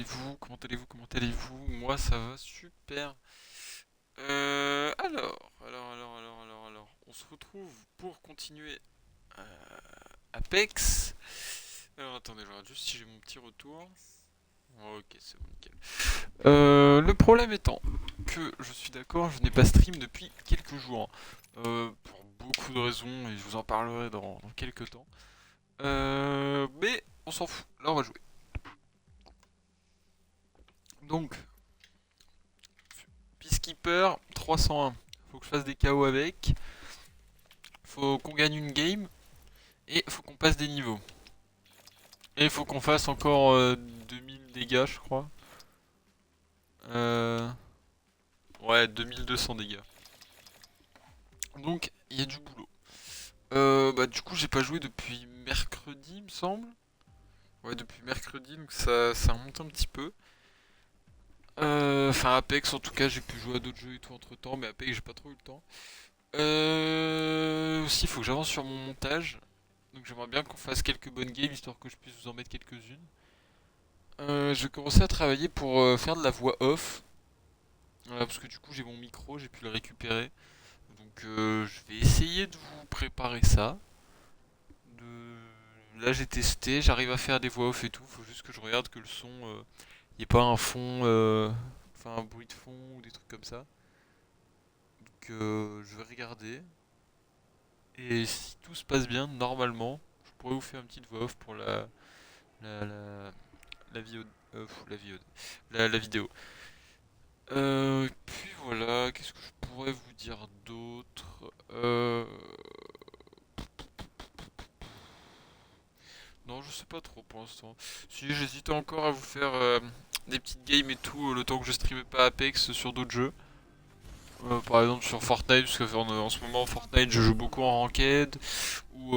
allez-vous? Comment allez-vous? Comment allez-vous? Moi, ça va super. Alors. On se retrouve pour continuer Apex. Alors, attendez, je regarde juste si j'ai mon petit retour. Ok, c'est bon, nickel. Le problème étant que je suis d'accord, je n'ai pas stream depuis quelques jours. Pour beaucoup de raisons, et je vous en parlerai dans quelques temps. Mais on s'en fout, là on va jouer. Donc, Peacekeeper 301. Faut que je fasse des KO avec. Faut qu'on gagne une game. Et faut qu'on passe des niveaux. Et il faut qu'on fasse encore 2000 dégâts, je crois. Euh... Ouais, 2200 dégâts. Donc, il y a du boulot. Bah, du coup, j'ai pas joué depuis mercredi, il me semble. Ouais, depuis mercredi, donc ça remonte un petit peu. Enfin, Apex, en tout cas, j'ai pu jouer à d'autres jeux et tout entre temps, mais Apex, j'ai pas trop eu le temps. Aussi, il faut que j'avance sur mon montage. Donc, j'aimerais bien qu'on fasse quelques bonnes games, histoire que je puisse vous en mettre quelques-unes. Je vais commencer à travailler pour faire de la voix off. Parce que du coup, j'ai mon micro, j'ai pu le récupérer. Donc, je vais essayer de vous préparer ça. Là, j'ai testé, j'arrive à faire des voix off et tout. Faut juste que je regarde que le son, il n'y ait pas un fond, enfin un bruit de fond ou des trucs comme ça. Donc, je vais regarder. Et si tout se passe bien, normalement, je pourrais vous faire une petite voix off pour la, la, la, vidéo, la vidéo. Puis voilà, qu'est-ce que je pourrais vous dire d'autre? Non, je sais pas trop pour l'instant. Si, j'hésitais encore à vous faire des petites games et tout, le temps que je streamais pas Apex sur d'autres jeux. Par exemple sur Fortnite, parce que en ce moment Fortnite je joue beaucoup en ranked, ou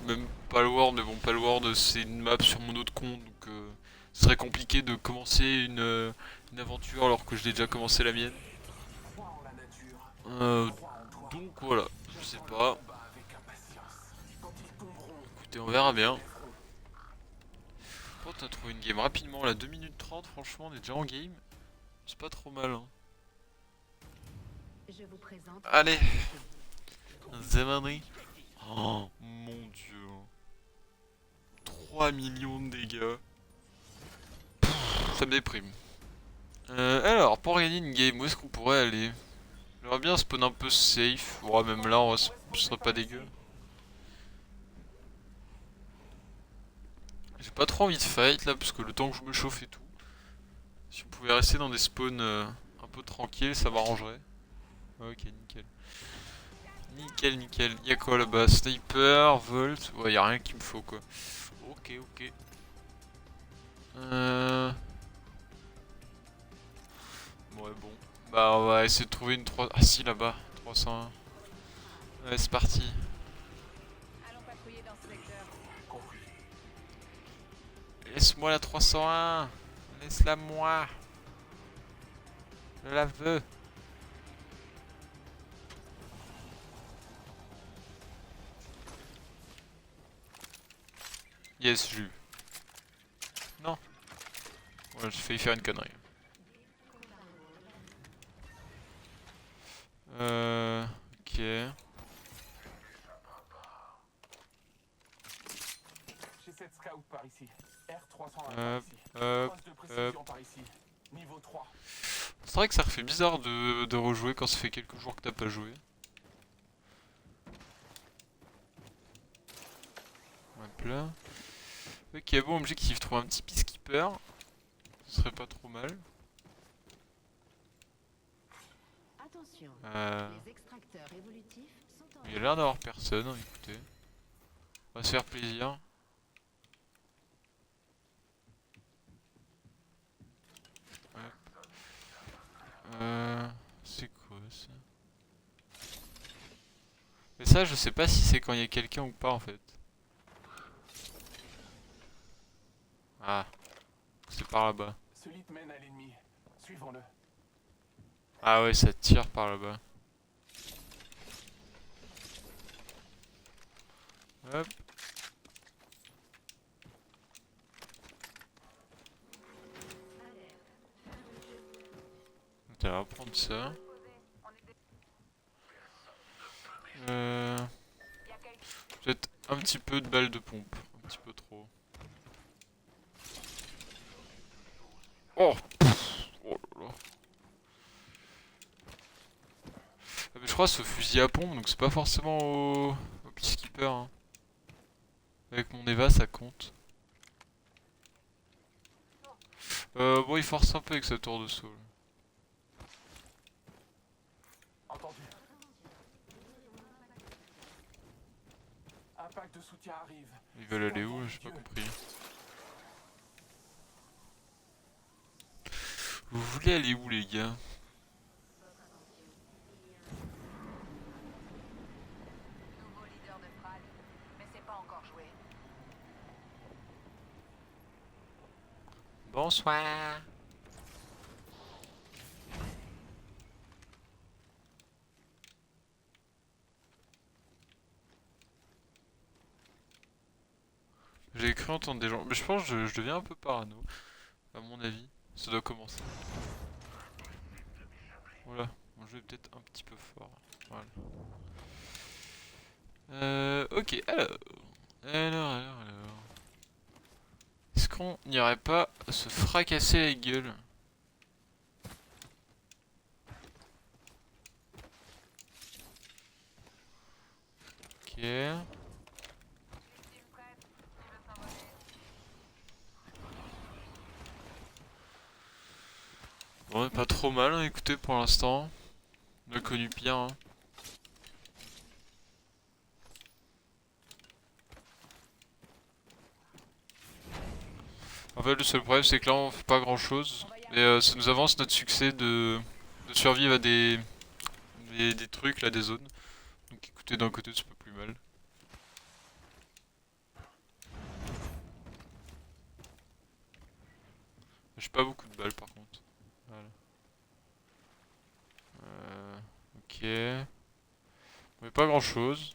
même Palworld, mais bon Palworld c'est une map sur mon autre compte, donc ce serait compliqué de commencer une aventure alors que je l'ai déjà commencé la mienne. Euh, donc voilà, je sais pas. Écoutez, on verra bien. Oh, t'as trouvé une game rapidement, là, 2 minutes 30, franchement, on est déjà en game. C'est pas trop mal, hein. Je vous présente Allez, Arctic. Zemani. Oh mon dieu. 3 millions de dégâts. Ça me déprime. Alors, pour gagner une game, où est-ce qu'on pourrait aller? J'aimerais bien spawn un peu safe. Ouais, même là, ce serait pas dégueu. J'ai pas trop envie de fight là, parce que le temps que je me chauffe et tout. Si on pouvait rester dans des spawns un peu tranquilles, ça m'arrangerait. Ok, nickel. Nickel. Y'a quoi là-bas? Sniper, Volt. Ouais, y'a rien qu'il me faut quoi. Ok. Euh... Ouais, bon. Bah, on va essayer de trouver une 3. Ah, si, là-bas. 301. Ouais, c'est parti. Allons patrouiller dans ce secteur. Laisse-moi la 301. Laisse-la moi. Je la veux. Yes, j'ai eu. Non. Ouais, j'ai failli faire une connerie. Ok. J'ai 7 scouts par ici. R301 par Hop, ici. hop, Poste de hop. précision par ici. Niveau 3. C'est vrai que ça refait bizarre de rejouer quand ça fait quelques jours que t'as pas joué. Hop là. Ok, bon objectif, trouver un petit peacekeeper. Ce serait pas trop mal. Attention, Euh, les extracteurs évolutifs sont en il y a route. l'air d'avoir personne, hein, écoutez. On va se faire plaisir. Hop. C'est quoi ça? Mais ça, je sais pas si c'est quand il y a quelqu'un ou pas en fait. Ah, c'est par là-bas. Ce lit mène à l'ennemi. Suivons-le. Ah ouais, ça tire par là-bas. Hop. Putain, on va prendre ça. Peut-être un petit peu de balles de pompe. Un petit peu trop. Oh, oh là là. Ah, mais je crois que c'est au fusil à pompe, donc c'est pas forcément au peacekeeper. Hein. Avec mon Eva, ça compte. Bon, il force un peu avec sa tour de saut. Entendu. Un pack de soutien arrive. Ils veulent aller où? J'ai pas compris. Vous voulez aller où, les gars? Nouveau leader de Frag, mais c'est pas encore joué. Bonsoir. J'ai cru entendre des gens. Mais je pense que je deviens un peu parano. À mon avis. Ça doit commencer. Voilà. Mon jeu est peut-être un petit peu fort. Voilà. Ok, alors. Est-ce qu'on n'irait pas se fracasser la gueule? Ok. Bon, pas trop mal, hein, écoutez, pour l'instant. On a connu pire. Hein. En fait, le seul problème, c'est que là, on fait pas grand chose. Et ça nous avance notre succès de survivre à des trucs, là, des zones. Donc écoutez, d'un côté, c'est pas plus mal. J'ai pas beaucoup de balles, par contre. Voilà. Ok. Mais pas grand chose.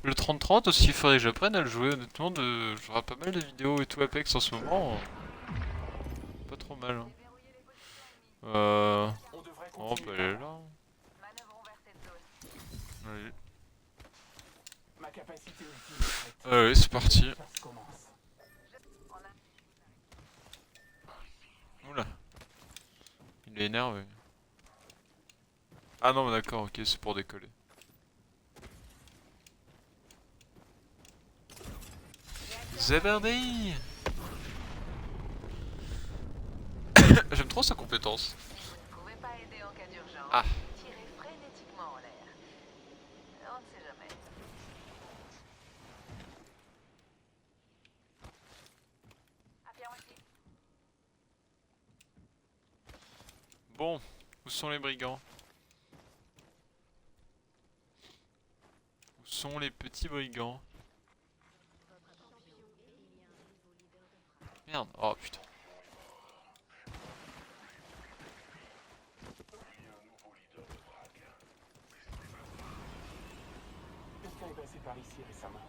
Le 30-30 aussi, il faudrait que j'apprenne à le jouer. Honnêtement, je regarde pas mal de vidéos et tout Apex en ce moment. Pas trop mal. Hein. On devrait On peut continuer. aller là. Manœuvrons vers cette zone. Allez. Ma capacité ultime est prête. Allez, c'est parti. Ça se commence. Oula. Il est énervé. Ah non, mais d'accord, ok, c'est pour décoller. Zabardi. J'aime trop sa compétence. Vous ne pouvez pas aider en cas d'urgence. Ah. Tirez frénétiquement en l'air. On ne sait jamais. Affirmatif. Bon, où sont les brigands? Où sont les petits brigands? Merde, oh putain. Quelqu'un est passé par ici récemment.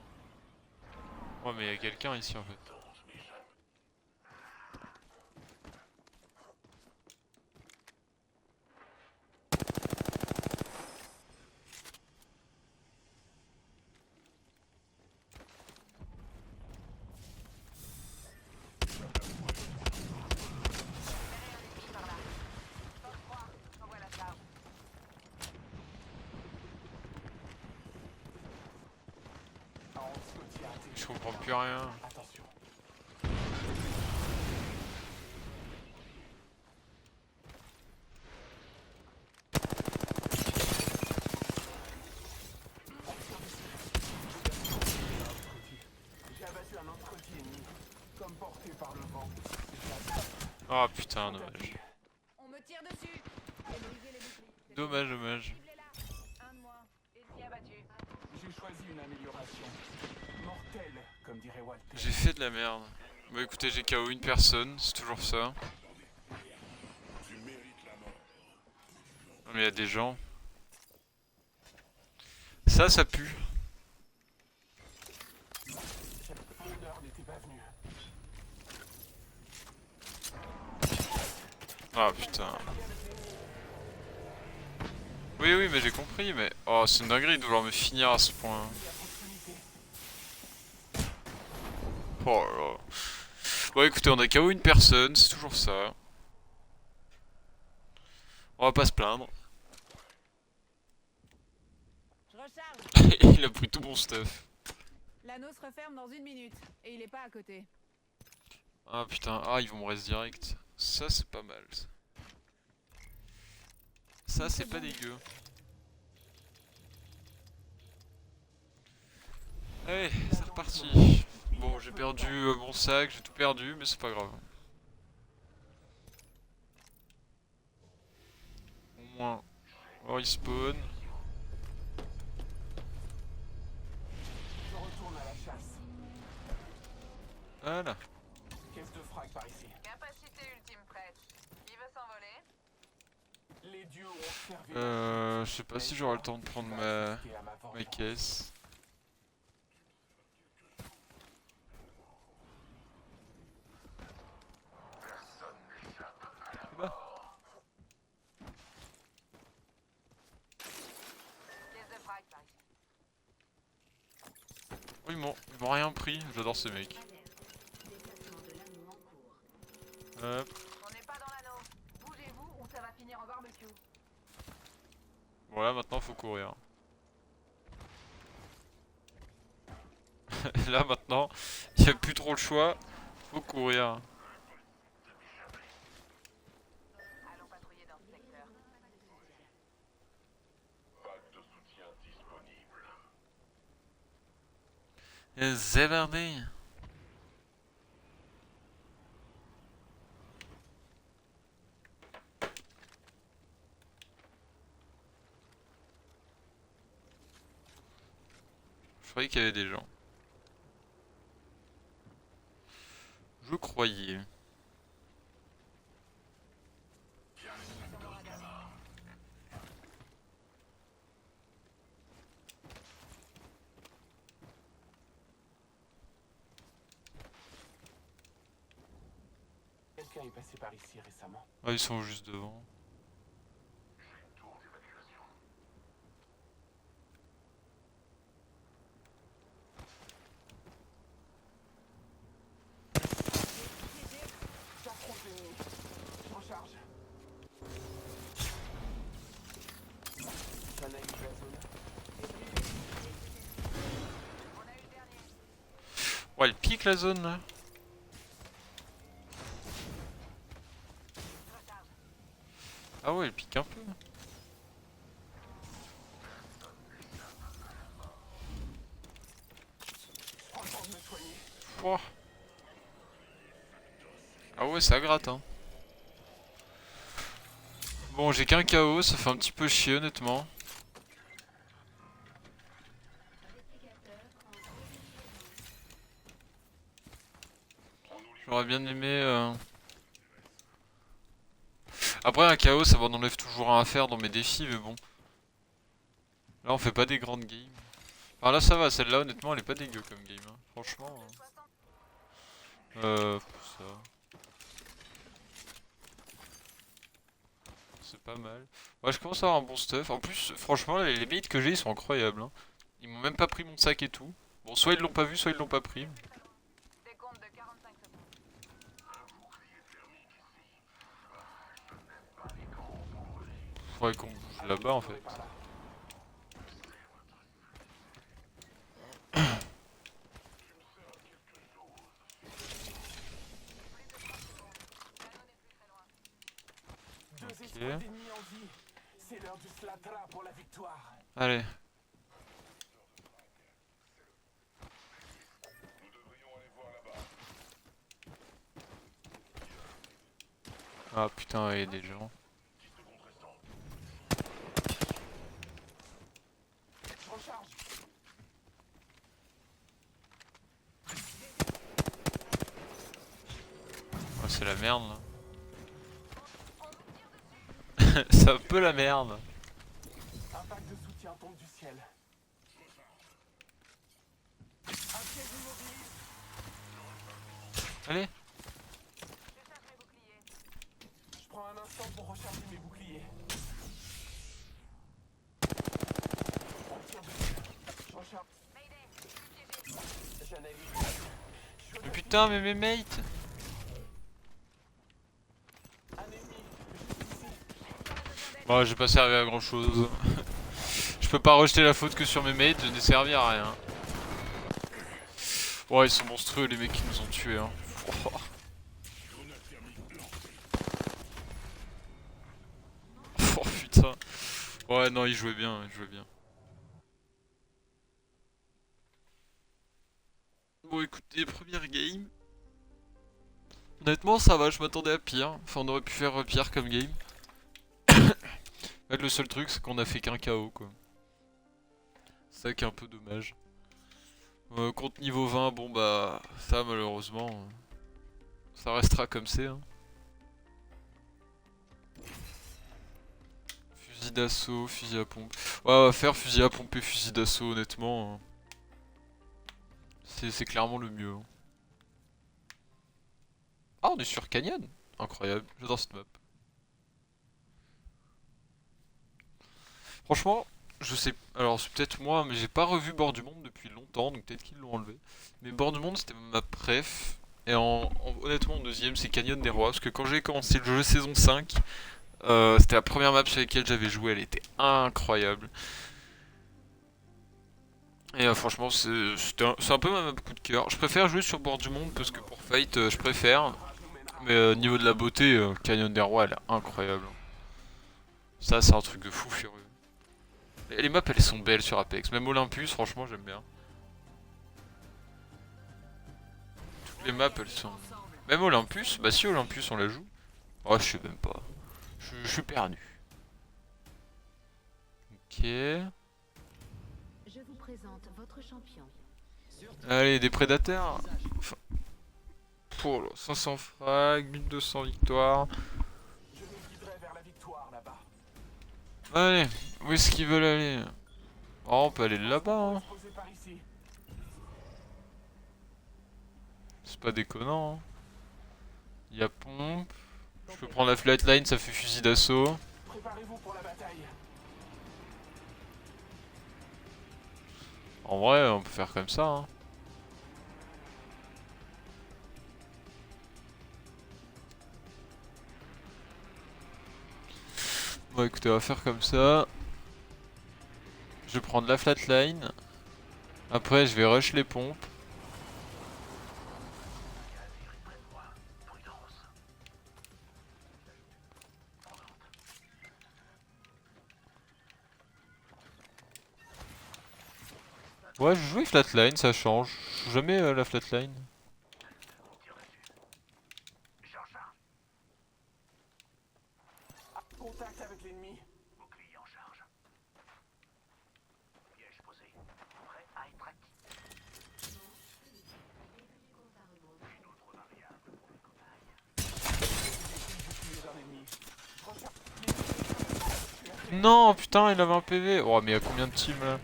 Ouais, mais il y a quelqu'un ici en fait. Envoie la charge. En soutien intelligent. Je comprends plus rien. Attention. J'ai abattu un autre petit ennemi, comme porté par le vent. Oh putain, dommage. On me tire dessus. J'ai brisé les boucliers. Dommage, dommage. Un de moins. Ennemi abattu. J'ai choisi une amélioration. Mortelle, comme dirait Walter. J'ai fait de la merde. Bah écoutez, j'ai KO une personne, c'est toujours ça. Non mais il y a des gens. Ça pue. Mon heure n'était pas venue. Ah putain. Oui, oui, mais j'ai compris, mais... Oh, c'est une dinguerie de vouloir me finir à ce point. Oh là là. Bon, écoutez, on a KO une personne, c'est toujours ça. On va pas se plaindre. Je recharge. Il a pris tout mon stuff. L'anneau se referme dans 1 minute. Et il est pas à côté. Ah putain, ah, ils vont me reste direct. Ça, c'est pas mal. Ça, c'est pas dégueu. Allez, c'est reparti. Bon, j'ai perdu mon sac, j'ai tout perdu, mais c'est pas grave. Au moins, on respawn. Je retourne à la chasse. Voilà. Caisse de frag par ici. Capacité ultime prête. Qui veut s'envoler? Les dieux ont servi. Je sais pas si j'aurai le temps de prendre ma caisse. Bah. Caisse de frag par ici. Oh, ils m'ont rien pris, j'adore ces mecs. Hop. On n'est pas dans l'anneau. Bougez-vous ou ça va finir en barbecue. Voilà, maintenant faut courir. Là maintenant, il n'y a plus trop le choix, faut courir. Allons patrouiller dans ce secteur. Zéverdé. Je croyais qu'il y avait des gens. Je croyais. Quelqu'un est passé par ici récemment. Ah, ils sont juste devant. J'affronte l'ennemi. Je recharge. J'analyse la zone. On a eu le dernier. Ouais, elle pique la zone là. Recharge. Ah ouais, elle pique un peu. Je prends le temps de me soigner. Pouah. Ah ouais, ça gratte hein. Bon, j'ai qu'un KO, ça fait un petit peu chier honnêtement. J'aurais bien aimé... Après un KO ça m'en enlève toujours un à faire dans mes défis mais bon. Là on fait pas des grandes games. Enfin là ça va, celle-là honnêtement elle est pas dégueu comme game hein. Franchement. Ça. C'est pas mal. Ouais je commence à avoir un bon stuff. En plus franchement les mates que j'ai ils sont incroyables hein. Ils m'ont même pas pris mon sac et tout. Bon soit ils l'ont pas vu soit ils l'ont pas pris. Décompte de 45 secondes. Faudrait qu'on bouge là-bas en fait. Par là. Deux escouades ennemies en vie. C'est l'heure du slatra pour la victoire. Allez. Ah putain, il y a des gens. Je recharge. Oh, c'est la merde là. C'est un peu la merde. Un pack de soutien tombe du ciel. Un piège immobilise. Allez. Je cherche mes boucliers. Je prends un instant. putain, mais mes mates. Un ennemi, juste ici. Bon, j'ai pas servi à grand chose. Je peux pas rejeter la faute que sur mes mates, je n'ai servi à rien. Ouais, ils sont monstrueux les mecs qui nous ont tués. Hein. Oh putain. Ouais, non, ils jouaient bien, ils jouaient bien. Bon, écoutez, première game. Honnêtement, ça va, je m'attendais à pire. Enfin, on aurait pu faire pire comme game. En fait, le seul truc, c'est qu'on a fait qu'un KO, quoi. C'est ça qui est un peu dommage. Contre niveau 20, bon bah, ça malheureusement, ça restera comme c'est. Hein. Fusil d'assaut, fusil à pompe. Ouais, on va faire fusil à pompe et fusil d'assaut, honnêtement. Hein. C'est clairement le mieux. Hein. Ah, on est sur Canyon. Incroyable, j'adore cette map. Franchement, je sais. Alors, c'est peut-être moi, mais j'ai pas revu Bord du Monde depuis longtemps, donc peut-être qu'ils l'ont enlevé. Mais Bord du Monde, c'était ma préf. Et honnêtement, en deuxième, c'est Canyon des Rois. Parce que quand j'ai commencé le jeu saison 5, c'était la première map sur laquelle j'avais joué. Elle était incroyable. Et franchement, c'est un peu ma map coup de cœur. Je préfère jouer sur Bord du Monde parce que pour Fight, je préfère. Mais niveau de la beauté, Canyon des Rois, elle est incroyable. Ça, c'est un truc de fou furieux. Et les maps, elles sont belles sur Apex. Même Olympus, franchement, j'aime bien. Toutes les maps, elles sont... Même Olympus, bah si Olympus, on la joue. Oh, je sais même pas. Je suis perdu. Ok. Je vous présente votre champion. Allez, des prédateurs. Enfin... Oh là, 500 frags, 1200 victoires. Je nous guiderai vers la victoire là-bas. Allez, où est-ce qu'ils veulent aller? Oh, on peut aller là-bas, hein. Exposé par ici. C'est pas déconnant, hein. Il y a pompe. Je peux prendre la flatline, ça fait fusil d'assaut. Préparez-vous pour la bataille. En vrai, on peut faire comme ça, hein. Bon, écoutez, on va faire comme ça. Je vais prendre la flatline. Après, je vais rush les pompes. Ouais, je joue flatline, ça change. Je joue jamais la flatline. Contact avec l'ennemi. Non, putain, il avait un PV. Oh, mais il y a combien de teams là?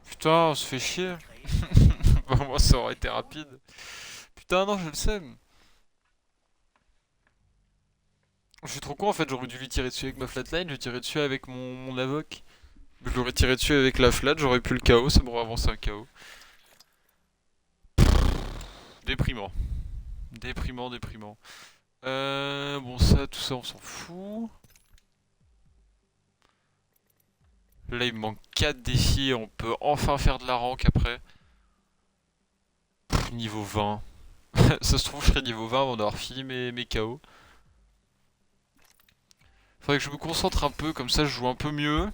Putain, on se fait chier. Bah, moi, ça aurait été rapide. Putain, non, je le sais. Je suis trop con en fait, j'aurais dû lui tirer dessus avec ma flatline, je tirais dessus avec mon invoque. Je l'aurais tiré dessus avec la flat, j'aurais pu le KO, ça m'aurait avancé un KO. Déprimant. Déprimant, déprimant. Bon ça, tout ça on s'en fout. Là il me manque 4 défis, on peut enfin faire de la rank après. Niveau 20. Ça se trouve je serai niveau 20 avant d'avoir fini mes KO. Faudrait que je me concentre un peu, comme ça je joue un peu mieux.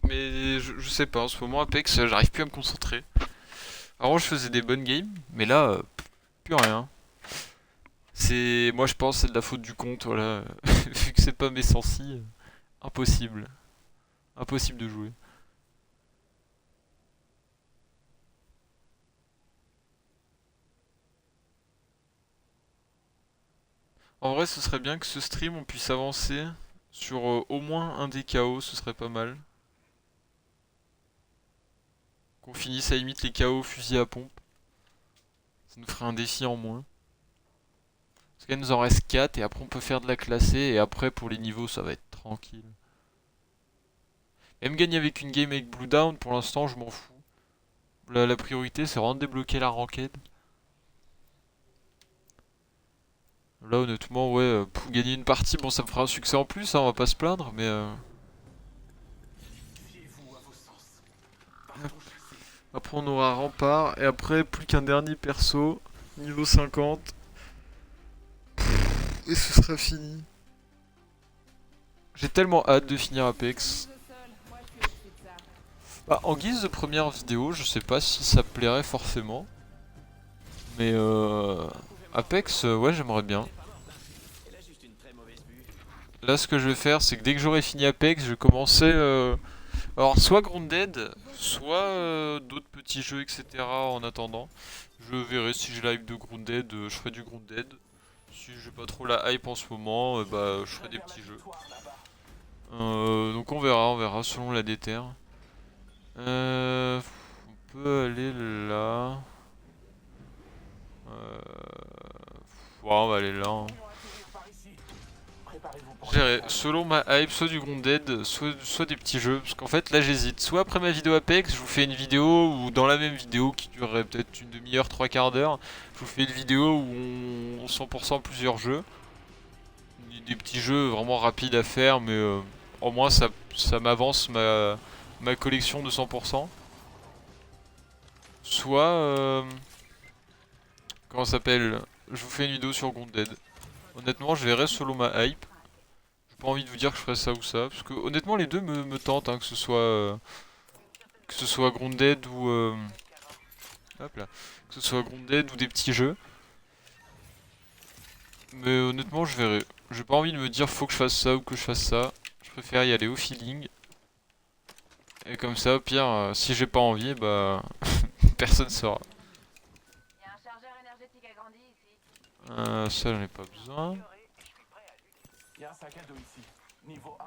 Mais je sais pas, en ce moment Apex j'arrive plus à me concentrer. Avant je faisais des bonnes games, mais là, plus rien. Moi je pense c'est de la faute du compte, voilà. Vu que c'est pas mes sensi, impossible. Impossible de jouer. En vrai ce serait bien que ce stream on puisse avancer sur au moins un des KO, ce serait pas mal. Qu'on finisse à la limite les KO fusil à pompe. Ça nous ferait un défi en moins. Parce qu'il nous en reste 4 et après on peut faire de la classée et après pour les niveaux ça va être tranquille. Même gagner avec une game avec Blue Down pour l'instant je m'en fous. La priorité c'est vraiment de débloquer la ranked. Là honnêtement ouais, pour gagner une partie, bon ça me fera un succès en plus, hein, on va pas se plaindre, mais Fiez-vous à vos sens. après on aura rempart, et après plus qu'un dernier perso, niveau 50. Et ce sera fini. J'ai tellement hâte de finir Apex. Bouge au sol, moi je suis au-dessus de ça. Bah, en guise de première vidéo, je sais pas si ça plairait forcément. Mais Apex, ouais, j'aimerais bien. Là, ce que je vais faire, c'est que dès que j'aurai fini Apex, je vais commencer. Alors, soit Grounded, soit d'autres petits jeux, etc. en attendant. Je verrai si j'ai la hype de Grounded, je ferai du Grounded. Si j'ai pas trop la hype en ce moment, bah, je ferai des petits jeux. Donc, on verra selon la déter. On peut aller là. Ouais, on va aller là. Hein. J'irai selon ma hype, soit du Grounded, soit des petits jeux. Parce qu'en fait, là j'hésite. Soit après ma vidéo Apex, je vous fais une vidéo, ou dans la même vidéo qui durerait peut-être une demi-heure, trois quarts d'heure, je vous fais une vidéo où on 100% plusieurs jeux. Des petits jeux vraiment rapides à faire, mais au moins ça m'avance ma collection de 100%. Soit... comment ça s'appelle? Je vous fais une vidéo sur Grounded. Honnêtement, je verrai selon ma hype. J'ai pas envie de vous dire que je ferai ça ou ça. Parce que honnêtement, les deux me tentent, hein, que ce soit Grounded ou... hop là. Que ce soit Grounded ou des petits jeux. Mais honnêtement, je verrai. J'ai pas envie de me dire faut que je fasse ça ou que je fasse ça. Je préfère y aller au feeling. Et comme ça, au pire, si j'ai pas envie, bah... personne saura. Il y a un chargeur énergétique agrandi ici. Ça, j'en ai pas besoin. Il y a un sac à dos ici. Niveau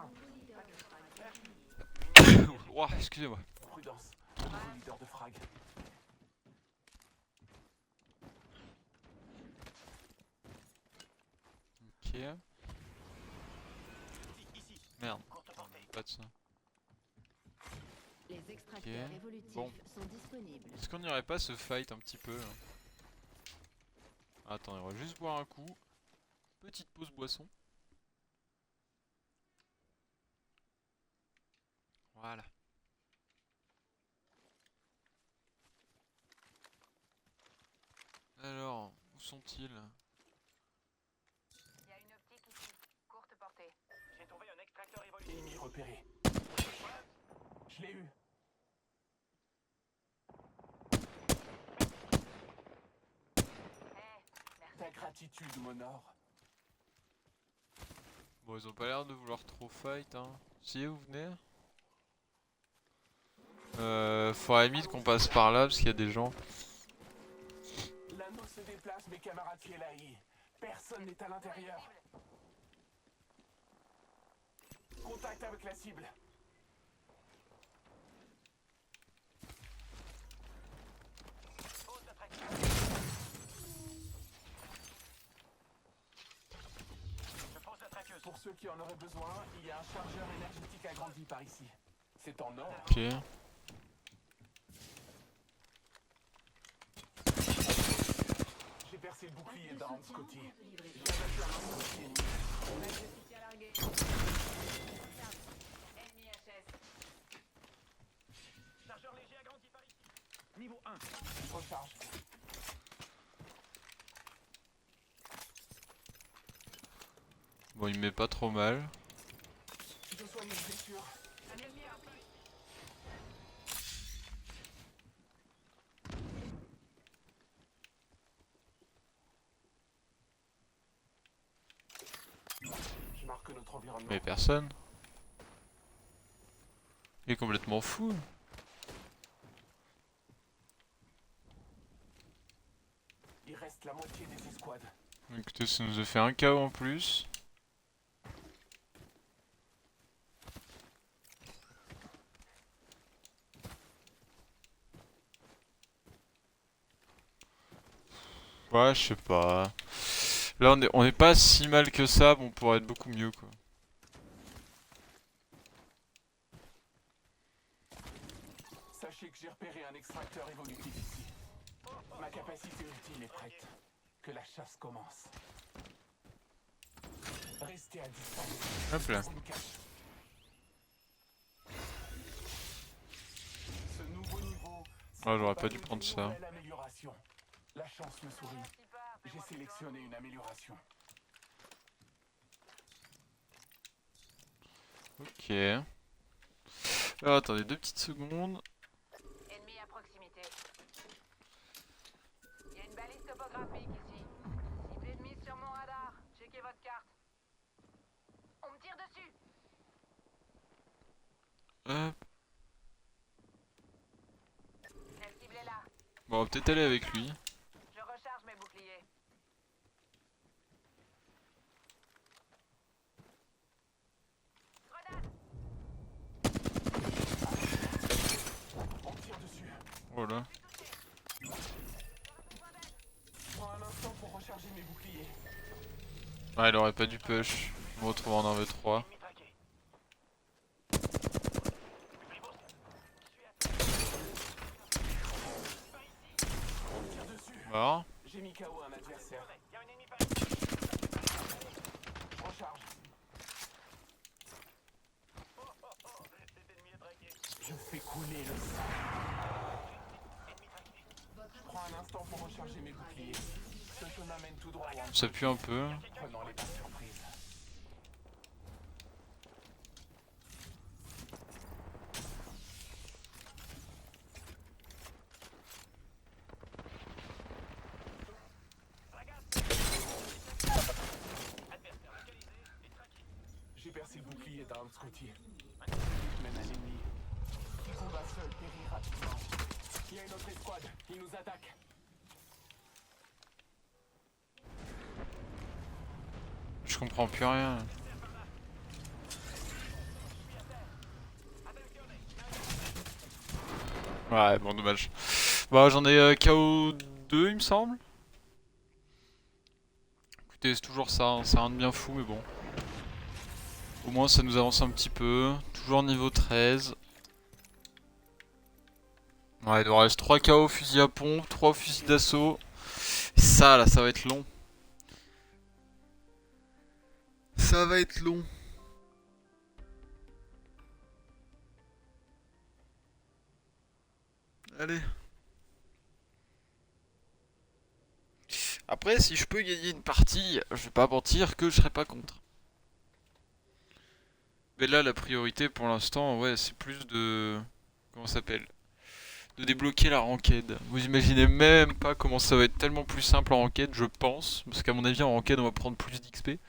1. Ouah, excusez-moi. Prudence. Le nouveau leader de frag. Ok. Merde. Pas de ça. Les extracteurs Ok. évolutifs Bon. sont disponibles. Est-ce qu'on n'irait pas se fight un petit peu là? Attendez, on va juste boire un coup. Petite pause boisson. Voilà. Alors, où sont-ils? Il y a une optique ici. Courte portée. J'ai trouvé un extracteur évolutif. Ennemi repéré. Je l'ai eu. Ta gratitude m'honore. Bon, ils ont pas l'air de vouloir trop fight, hein. Si, vous venez? Faut à la limite qu'on passe par là parce qu'il y a des gens. L'anneau se déplace, mes camarades Fielaï. Personne n'est à l'intérieur. Contact avec la cible. Pour ceux qui en auraient besoin, il y a un chargeur énergétique agrandi par ici. C'est en or. Ok. J'ai percé le bouclier d'armes, Scotty. Majestic à larguer. Ennemi HS. Chargeur léger agrandi par ici. Niveau 1. Recharge. Bon, il me met pas trop mal. Je soigne une blessure. Un ennemi en plus. Je marque notre environnement. Mais personne. Il est complètement fou. Il reste la moitié des escouades. Écoutez, ça nous a fait un KO en plus. Ouais, je sais pas. Là, on est pas si mal que ça, mais on pourrait être beaucoup mieux, quoi. Sachez que j'ai repéré un extract. facteur évolutif ici. Ma capacité ultime est prête. Que la chasse commence. Restez à distance. Hop là. On me cache. Ce nouveau niveau. Ah, j'aurais pas dû prendre ça. Nouvelle amélioration. La chance me sourit. J'ai sélectionné une amélioration. Ok. Alors, attendez 2 petites secondes. Ennemi à proximité. Il y a une balise topographique ici. Cible ennemie sur mon radar. Checkez votre carte. On me tire dessus. Hop. La cible est là. Bon, on va peut-être aller avec lui. Je recharge mes boucliers. Grenade. On me tire dessus. Voilà. Prends un instant pour recharger mes boucliers. Ah, il aurait pas dû push. On me retrouve en 1v3. On me tire dessus. Mort. J'ai mis KO un adversaire. Je recharge. Je fais couler le sang. Je prends un instant pour recharger mes boucliers. Ce chemin mène tout droit. Ça pue un peu. Prenons les par surprise. J'ai percé le bouclier d'un Scotty. Même un ennemi. Qui combat seul périt rapidement. Il y a une autre escouade. Ils nous attaquent. Je comprends plus rien. Ouais, bon, dommage. Bah, j'en ai KO 2, il me semble. Écoutez, c'est toujours ça, hein, c'est rien de bien fou, mais bon. Au moins, ça nous avance un petit peu. Toujours niveau 13. Ouais, il nous reste 3 KO fusil à pompe, 3 fusils d'assaut. Ça, là, ça va être long. Ça va être long. Allez. Après, si je peux gagner une partie, je vais pas mentir que je serais pas contre. Mais là, la priorité pour l'instant, ouais, c'est plus de... Comment ça s'appelle? De débloquer la ranked. Vous imaginez même pas comment ça va être tellement plus simple en ranked, je pense. Parce qu'à mon avis, en ranked, on va prendre plus d'XP.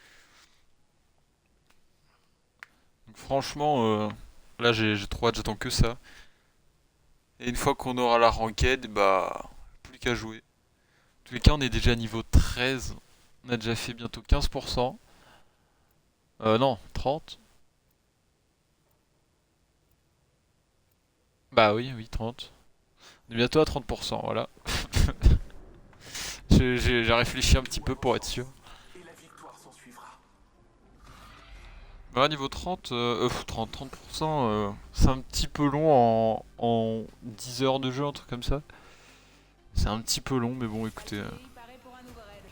Donc franchement, là, j'ai trop hâte, j'attends que ça. Et une fois qu'on aura la ranked, bah, plus qu'à jouer. En tous les cas, on est déjà niveau 13. On a déjà fait bientôt 15%. Non, 30. Bah oui, oui, 30. On est bientôt à 30%, voilà. J'ai réfléchi un petit peu pour être sûr. Et la victoire s'en suivra. Bah, niveau 30, 30%, c'est un petit peu long en 10 heures de jeu, un truc comme ça. C'est un petit peu long, mais bon, écoutez, Il paraît pour un nouveau raid.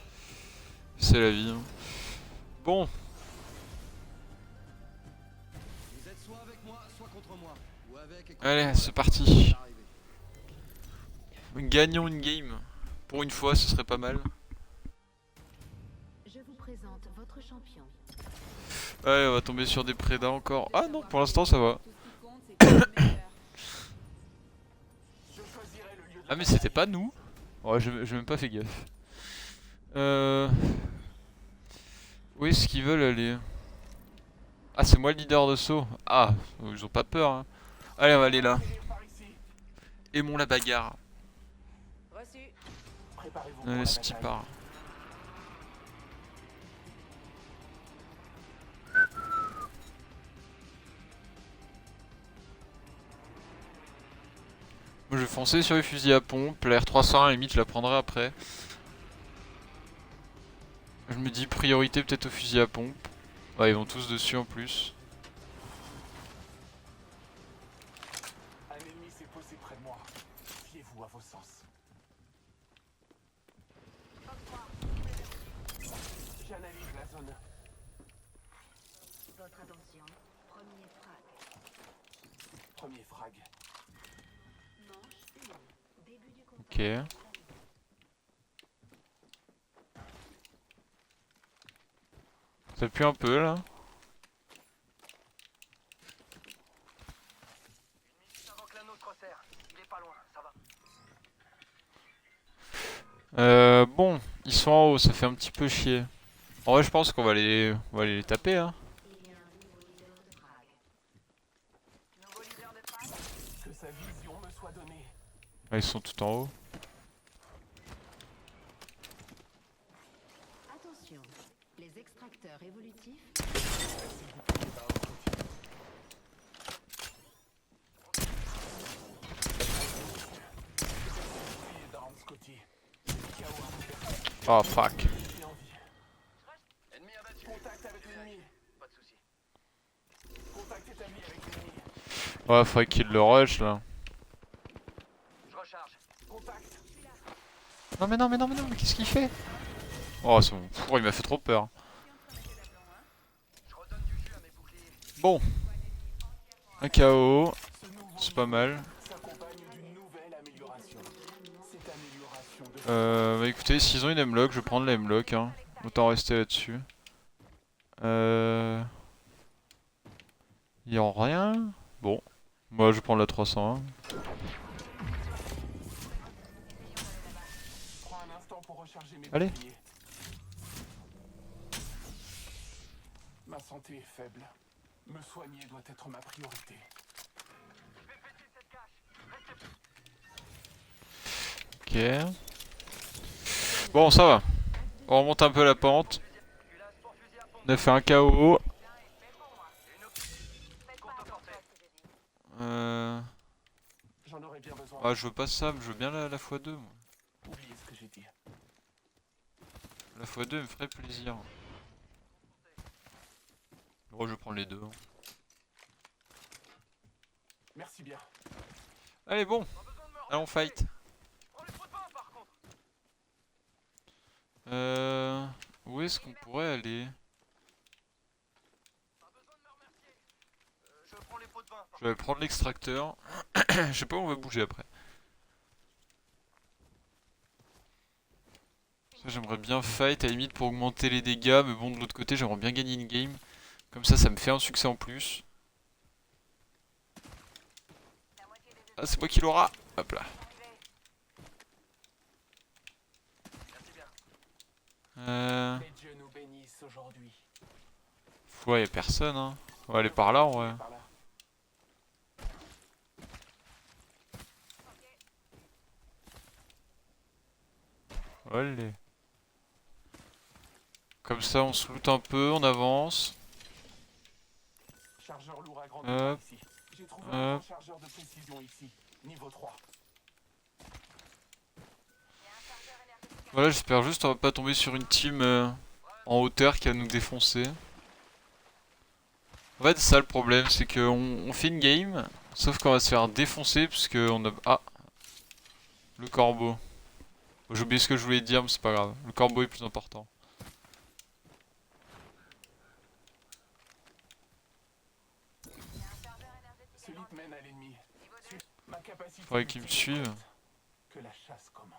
c'est la vie, hein. Bon, Vous êtes soit avec moi, soit contre moi. Ou avec et contre allez, moi, c'est la parti. victoire est arrivée. Gagnons une game. Pour une fois, ce serait pas mal. Je vous présente votre champion. Allez, on va tomber sur des prédas encore. Ah non, pour l'instant, ça va. Tout ce qui compte, c'est que le meilleur. Je choisirai le lieu de Ah, la mais c'était pas nous. Ouais, j'ai même pas fait gaffe. Où est-ce qu'ils veulent aller? Ah, c'est moi le leader de saut. Ah, ils ont pas peur, hein. Allez, on va aller là. bataille. Par ici. Aimons la bagarre. Reçu. Préparez-vous pour Allez, la c'est qui bataille. part. Moi, je vais foncer sur les fusils à pompe. La R301, à la limite, je la prendrai après. Je me dis priorité peut-être aux fusils à pompe. Ouais, ils vont tous dessus en plus. Un ennemi s'est posé près de moi. Fiez-vous à vos sens. J'analyse la zone. Votre attention, premier frag. Premier frag. Manche 1. Début du compteur. Ok. Ça pue un peu là. Avant que la nôtre resserre. Il est pas loin, ça va. Bon, ils sont en haut, ça fait un petit peu chier. En vrai, je pense qu'on on va aller les taper, hein. Il y a un nouveau leader de frag. Nouveau leader de frag. Que sa vision me soit donnée. Ah, ils sont tout en haut. Attention, les extracteurs évolutifs. Merci bouclier d'armes Scotty. Bouclier d'armes Scotty. KO à Oh fuck. qui en vie. Ennemi abattu. Contact avec l'ennemi. Pas de soucis. Contact établi avec l'ennemi. Ouais, faudrait qu'il le rush là. Je recharge. Contact. Non mais non mais non mais non mais qu'est-ce qu'il fait? Oh c'est bon. Pff, il m'a fait trop peur. Je redonne du jus à mes boucliers. Bon. Un KO. Ce nouveau C'est pas mal. s'accompagne d'une nouvelle amélioration. Cette amélioration de Bah écoutez, s'ils ont une M-Lock, je vais prendre la M-Lock, hein. Autant rester là-dessus. Ils ont rien. Bon. Moi je vais prendre la 301. prends un instant pour recharger mes Allez. boucliers. Ma santé est faible. Me soigner doit être ma priorité. Ok. Bon, ça va. On remonte un peu la pente. On a fait un KO. J'en aurais bien besoin. Ah, je veux pas ça, je veux bien la x2. Moi. Oubliez ce que j'ai dit. La x2 me ferait plaisir. Bon, je vais prendre les deux. Hein. Merci bien. Allez, bon. Allons, fight. Où est-ce qu'on pourrait aller? Je prends les pots de vin. Je vais prendre l'extracteur. Je sais pas où on va bouger après. Ça, j'aimerais bien fight à la limite pour augmenter les dégâts, mais bon, de l'autre côté, j'aimerais bien gagner une game. Comme ça me fait un succès en plus. Ah, c'est moi qui l'aura. Hop là. Merci bien. Les dieux nous bénissent aujourd'hui. Ouais, y'a personne, hein. On va aller par là, en vrai. Par là. Allez. Comme ça, on se loot un peu, on avance. Chargeur lourd à grande Hop. ici. J'ai trouvé un Hop. grand chargeur de précision ici. Niveau 3. Voilà, j'espère juste on va pas tomber sur une team en hauteur qui va nous défoncer. En fait, c'est ça le problème, c'est qu'on fait une game, sauf qu'on va se faire défoncer puisque on a... Ah, le corbeau. J'ai oublié ce que je voulais dire, mais c'est pas grave. Le corbeau est plus important. Celui te mène à l'ennemi. Ma capacité. Faudrait qu'il me suive. Que la chasse commence.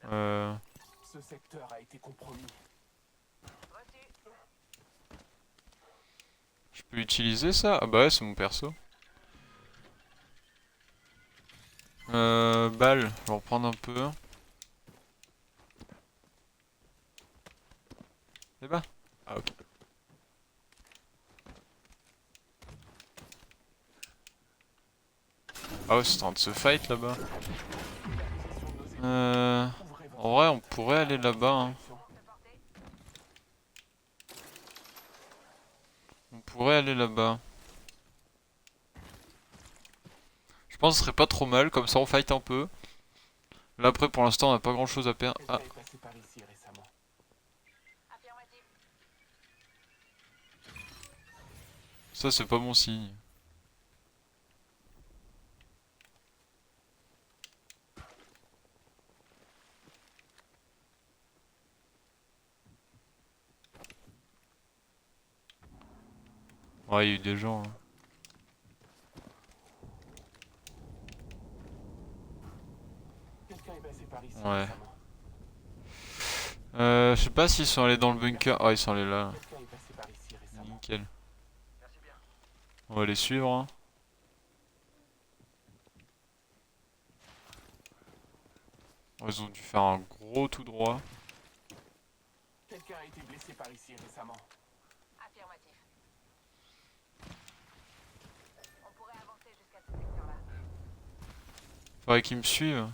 Ce secteur a été compromis. Je peux utiliser ça? Ah bah ouais, c'est mon perso. Balle, je vais en reprendre un peu. C'est bas? Ah ok. Ah ouais, c'est en train de se fight là-bas. En vrai, on pourrait aller là-bas. Hein. On pourrait aller là-bas. Je pense que ce serait pas trop mal, comme ça on fight un peu. Là après, pour l'instant, on n'a pas grand-chose à perdre. Ah, Elle est passée par ici récemment. Affirmatif. ça c'est pas bon signe. Ouais, il y a eu des gens. Hein. Quelqu'un est passé par ici Ouais. récemment. Je sais pas s'ils sont allés dans le bunker. Ah, ils sont allés là. Quelqu'un est passé par ici récemment. Nickel. On va les suivre. Hein. Ils ont dû faire un gros tout droit. Quelqu'un a été blessé par ici récemment. Affirmatif. On pourrait avancer jusqu'à ce secteur-là. Faudrait qu'ils me suivent.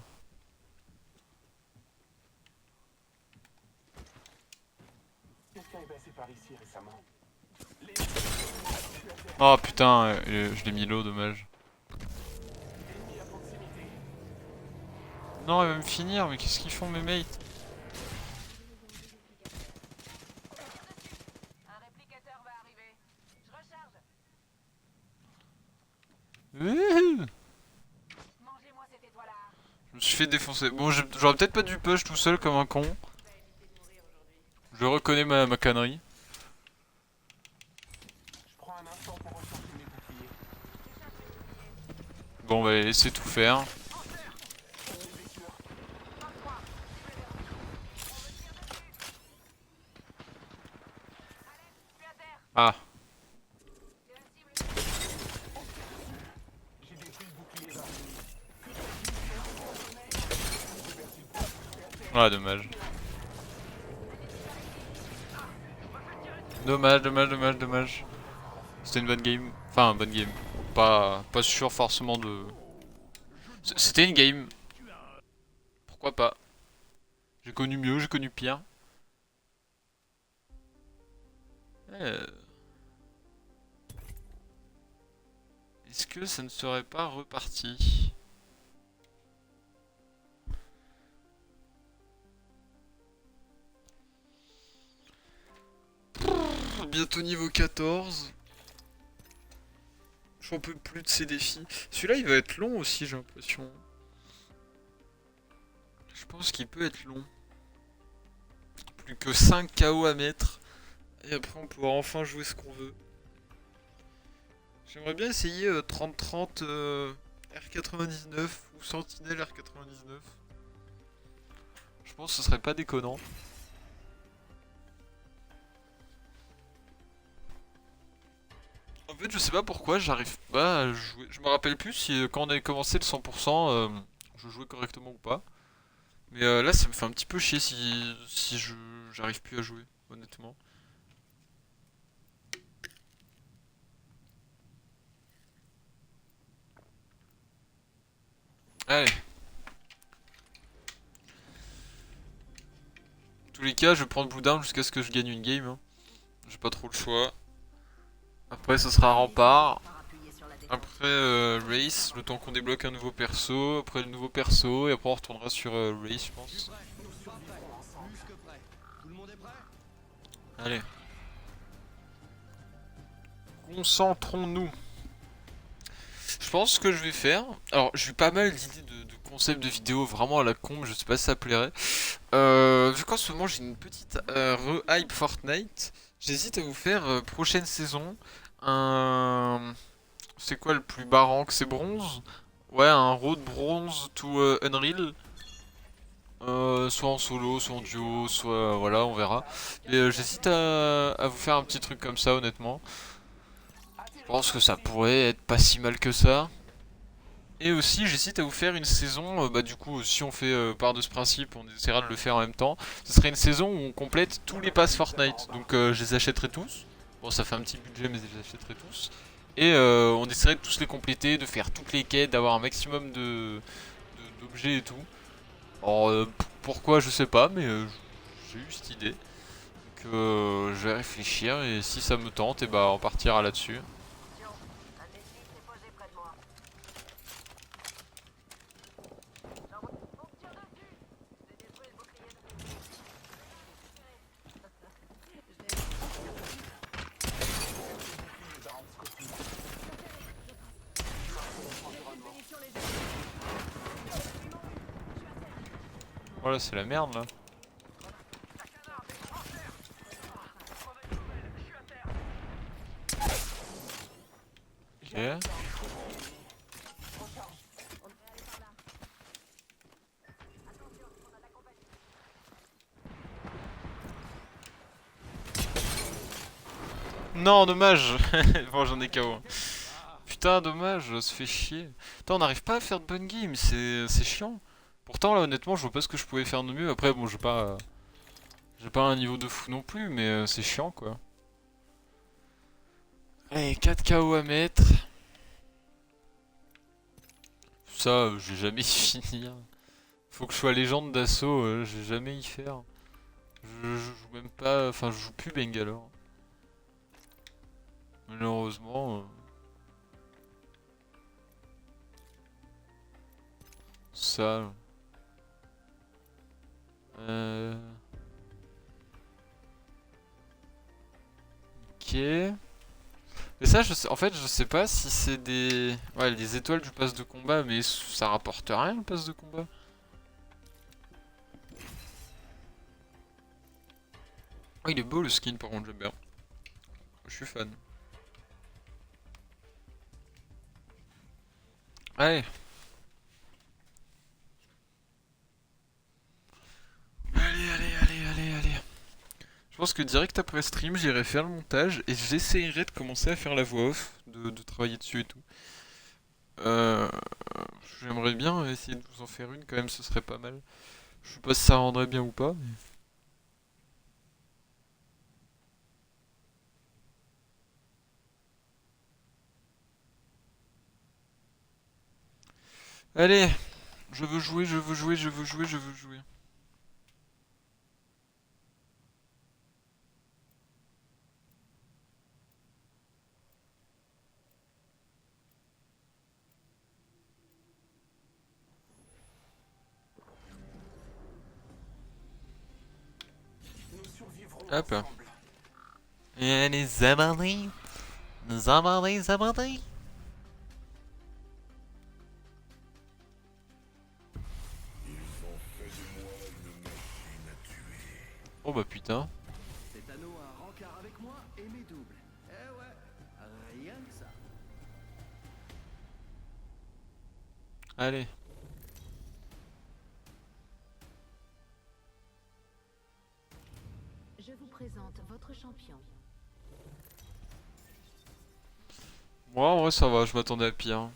Quelqu'un est passé par ici récemment. Les... Oh putain, je l'ai mis l'eau, dommage. Ennemi à proximité. Non, il va me finir, mais qu'est-ce qu'ils font mes mates? Un réplicateur va arriver. Je recharge. Wouhou. Mangez-moi cette étoile-là. Je me suis fait défoncer. Bon, j'aurais peut-être pas dû push tout seul comme un con. Je reconnais ma connerie. Je prends un instant pour recharger mes boucliers. Bon, on va les laisser tout faire. Des blessures. Ah, C'est la cible. J'ai détruit le bouclier d'un ennemi. ouais, dommage. Dommage. C'était une bonne game. Enfin, bonne game. Pas sûr forcément de... C'était une game. Pourquoi pas. J'ai connu mieux, j'ai connu pire. Est-ce que ça ne serait pas reparti? Bientôt niveau 14. J'en peux plus de ces défis. Celui-là, il va être long aussi, j'ai l'impression. Je pense qu'il peut être long. Plus que 5 KO à mettre. Et après, on pourra enfin jouer ce qu'on veut. J'aimerais bien essayer 30-30 R99 ou Sentinelle R99. Je pense que ce serait pas déconnant. En fait, je sais pas pourquoi j'arrive pas à jouer. Je me rappelle plus si quand on avait commencé le 100%, je jouais correctement ou pas. Mais là, ça me fait un petit peu chier si j'arrive plus à jouer, honnêtement. Allez. En tous les cas, je vais prendre Blue Down jusqu'à ce que je gagne une game. Hein. J'ai pas trop le choix. Après, ce sera Rempart. Après Race, le temps qu'on débloque un nouveau perso. Après le nouveau perso. Et après, on retournera sur Race, je pense. Plus que prêt. Tout le monde est prêt? Allez. Concentrons-nous. Je pense que je vais faire. Alors, j'ai eu pas mal d'idées de concepts de vidéos vraiment à la con, mais je sais pas si ça plairait. Vu qu'en ce moment j'ai une petite re-hype Fortnite, j'hésite à vous faire prochaine saison un. C'est quoi le plus bas rank? C'est bronze? Ouais, un road bronze to Unreal. Soit en solo, soit en duo, soit voilà, on verra. Et j'hésite à vous faire un petit truc comme ça, honnêtement. Je pense que ça pourrait être pas si mal que ça. Et aussi, j'hésite à vous faire une saison, bah du coup, si on fait part de ce principe, on essaiera de le faire en même temps. Ce serait une saison où on complète tous les passes Fortnite. Donc je les achèterai tous. Bon, ça fait un petit budget, mais je les achèterai tous. Et on essaierait de tous les compléter, de faire toutes les quêtes, d'avoir un maximum d'objets et tout. Alors, pourquoi, je sais pas, mais j'ai eu cette idée. Donc je vais réfléchir, et si ça me tente, et bah on partira là-dessus. Un ennemi s'est posé près de moi. On me tire dessus. J'ai détruit le bouclier de l'ennemi. Voilà, c'est la merde là. Non, dommage. Bon, j'en ai KO. Putain, dommage, ça fait chier. Putain, on n'arrive pas à faire de bonnes games, c'est chiant. Pourtant, là, honnêtement, je vois pas ce que je pouvais faire de mieux. Après, bon, j'ai pas un niveau de fou non plus, mais c'est chiant, quoi. Allez, 4 KO à mettre. Ça, je vais jamais y finir. Faut que je sois légende d'assaut, je vais jamais y faire. Je joue même pas, enfin, je joue plus Bangalore. Malheureusement. Ça. Ok. Mais ça, en fait, je sais pas si c'est des... Ouais, les étoiles du pass de combat, mais ça rapporte rien le pass de combat. Oh, il est beau le skin par contre, j'aime bien. Je suis fan. Allez. Allez. Je pense que direct après stream, j'irai faire le montage et j'essayerai de commencer à faire la voix off, de travailler dessus et tout. J'aimerais bien essayer de vous en faire une quand même, ce serait pas mal. Je sais pas si ça rendrait bien ou pas, mais... Allez, je veux jouer. Nous survivrons Hop. ensemble. Et les abonnés. Les abonnés. Oh bah putain. Cet anneau a un rencard avec moi et mes doubles. Eh ouais, rien que ça. Allez. Je vous présente votre champion. Moi en vrai ça va, je m'attendais à pire.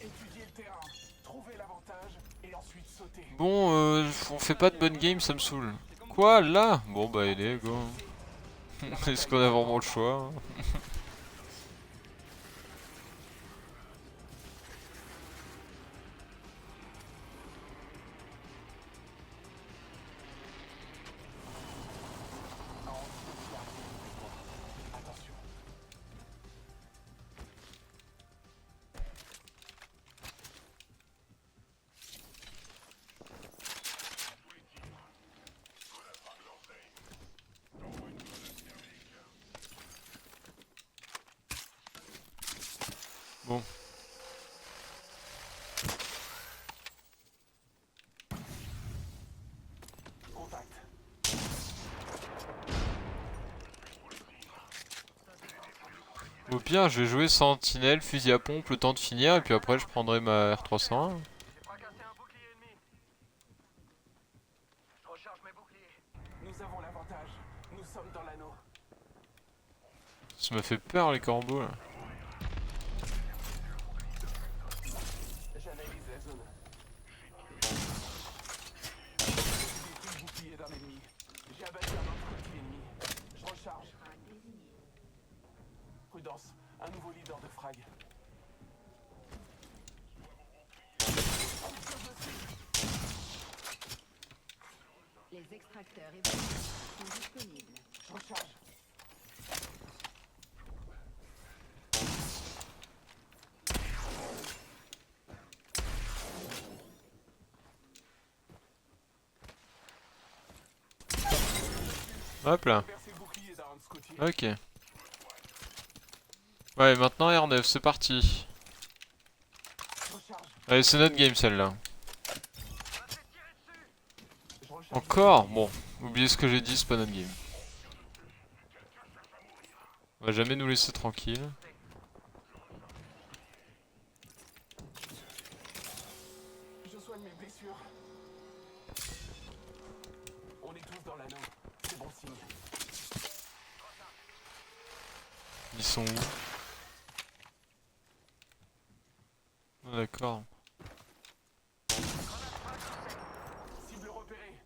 Étudier le terrain, trouver l'avantage et ensuite sauter. Bon, on fait pas de bonne game, ça me saoule. Quoi, là? Bon bah allez, go. Est-ce qu'on a vraiment le choix? Attention. Bon. Contact. Au pire, je vais jouer sentinelle, fusil à pompe, le temps de finir, et puis après je prendrai ma R301. J'ai fracassé un bouclier ennemi. Je recharge mes boucliers. Nous avons l'avantage. Nous sommes dans l'anneau. Ça m'a fait peur les corbeaux là. J'analyse la zone. J'ai pris le bouclier d'un ennemi. J'ai abattu un autre bouclier ennemi. Je recharge. Prudence, un nouveau leader de frag. Les extracteurs évolutifs sont disponibles. Je recharge. Hop là. Versez le bouclier d'un Scotty. Ok. Ouais, maintenant R9, c'est parti. Je recharge. Allez, c'est notre game celle-là. Je recharge. Encore? Bon, oubliez ce que j'ai dit, c'est pas notre game. On va jamais nous laisser tranquille. Je soigne mes blessures. On est tous dans l'anneau. C'est bon signe. Ils sont où? Ah, d'accord. Cible repérée.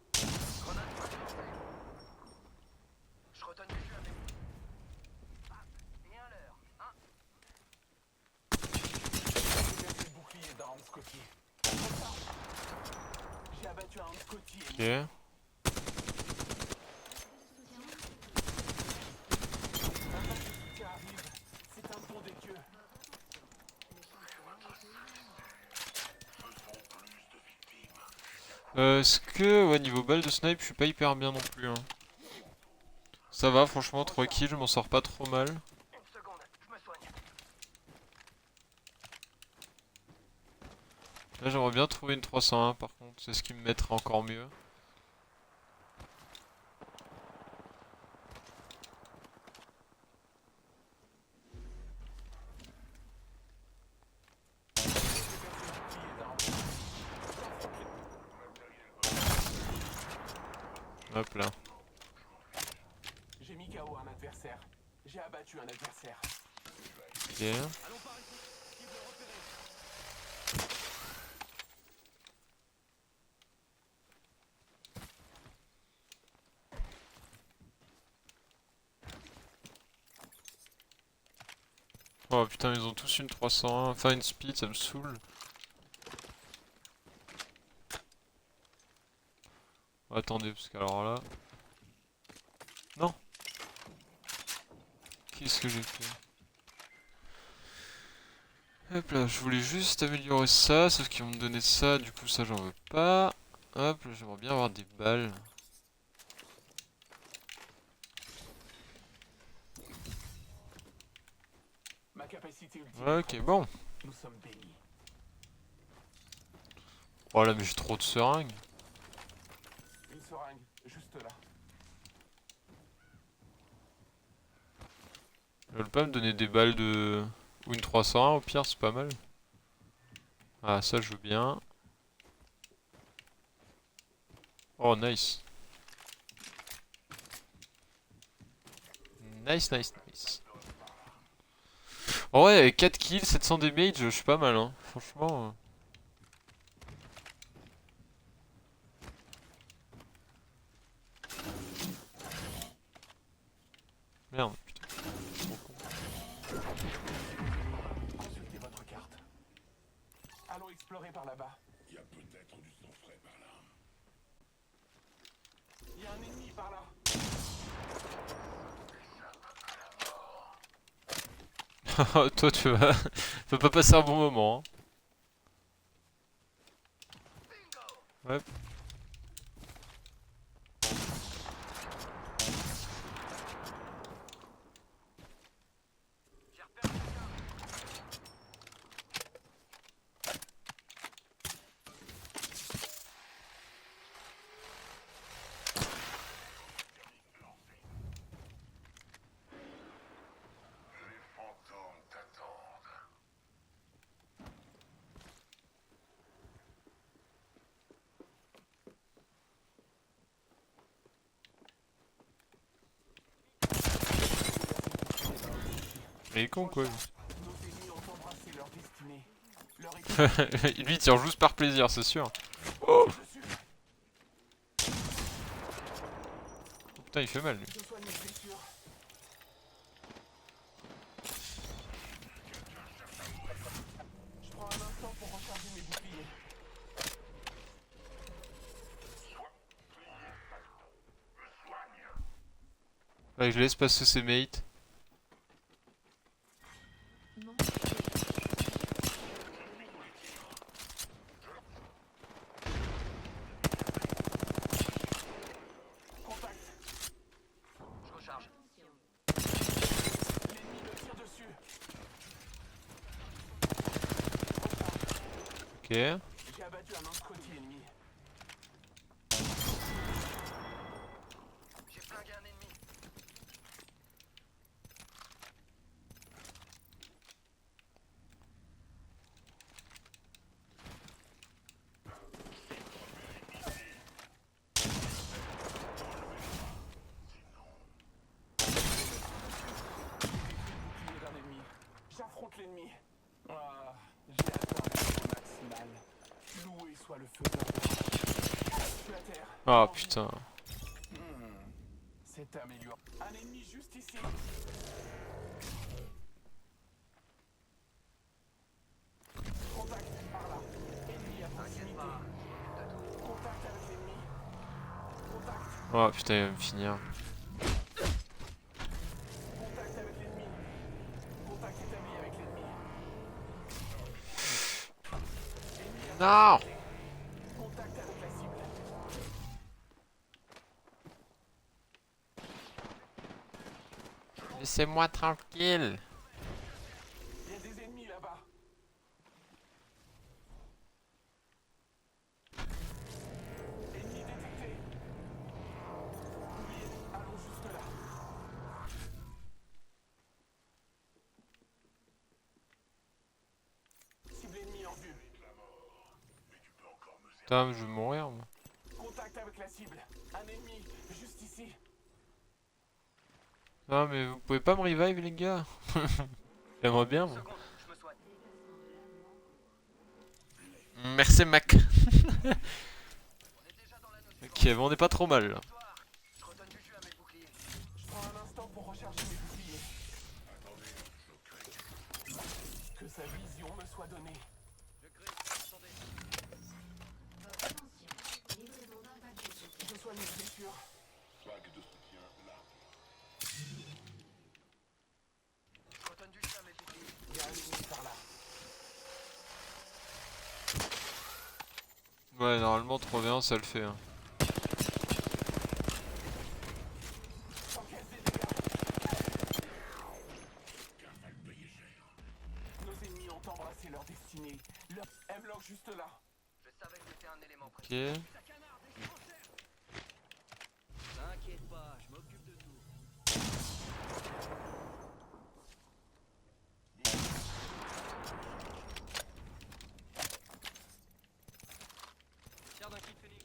Je redonne des jeux avec. Et un leurre, hein. Dégagez le bouclier d'armes Scotty. J'ai abattu un Scotty. Ok. Un match de soutien arrive. C'est un don des dieux. Est-ce que, ouais, niveau balle de snipe, je suis pas hyper bien non plus, hein. Ça va, franchement, 3 kills, je m'en sors pas trop mal. Une seconde, je me soigne. Là, j'aimerais bien trouver une 301 par contre, c'est ce qui me mettrait encore mieux. Hop là. J'ai mis KO un adversaire. J'ai abattu un adversaire. Ok. Oh putain, ils ont tous une 301, enfin une speed, ça me saoule. Oh, attendez, parce qu'alors là... Non. Qu'est-ce que j'ai fait? Hop là, je voulais juste améliorer ça, sauf qu'ils vont me donner ça, du coup ça j'en veux pas. Hop là, j'aimerais bien avoir des balles. Ma capacité ultime. Ouais, ok, bon. Nous sommes bénis. Oh là, mais j'ai trop de seringues. Une seringue, juste là. Ils veulent pas me donner des balles de... Ou une 301 au pire, c'est pas mal. Ah, ça je veux bien. Oh, nice. Nice, nice, nice. Oh ouais, avec 4 kills, 700 damage, je suis pas mal, hein. Franchement... Merde, putain. Consultez votre carte. Allons explorer par là-bas. Il y a peut-être du sang frais par là. Il y a un ennemi par là. Toi, tu vas... tu vas pas passer un bon moment, hein. Ouais. J'ai repéré quelqu'un. Les fantômes t'attendent. Mais il est con, quoi. Nos ennemis ont embrassé leur destinée. Leur équipe Lui, il tire juste par plaisir, c'est sûr. dessus. Oh, putain, il fait mal, lui. Je soigne mes blessures. Je prends un instant pour recharger mes boucliers. Ouais, je laisse passer ses mates. Non. Contact. Je recharge. L'ennemi me tire dessus. Ok. J'ai abattu un Scotty ennemi. J'ai flingué un ennemi. pas le feu de leur- Je suis à terre. Ah putain. C'est amélioré. Un ennemi juste ici. Contact par là. Ennemi à proximité. Contact avec l'ennemi. Contact. Oh putain, il va me finir. Contact avec l'ennemi. Contact établi avec l'ennemi. Non! Contact avec la cible. Laissez-moi tranquille. Il y a des ennemis là-bas. Ennemi détecté. Oubliez, allons jusque là. Cible ennemie en vue. Putain, je vais mourir moi. Contact avec la cible. Un ennemi, juste ici. Non mais vous pouvez pas me revive les gars. J'aimerais bien moi. Merci Mac. Ok, bon on est pas trop mal là. Je prends un instant pour recharger mes boucliers. Que sa vision me soit donnée. Je soigne mes blessures. Vague de soutien là. Il y a un ennemi par là. Ouais normalement 3v1 ça le fait hein. J'encaisse des dégâts. Nos ennemis ont embrassé leur destinée. Leur M-Lock juste là. Ok. T'inquiète pas, je m'occupe de tout. Tiens d'un kit Phoenix.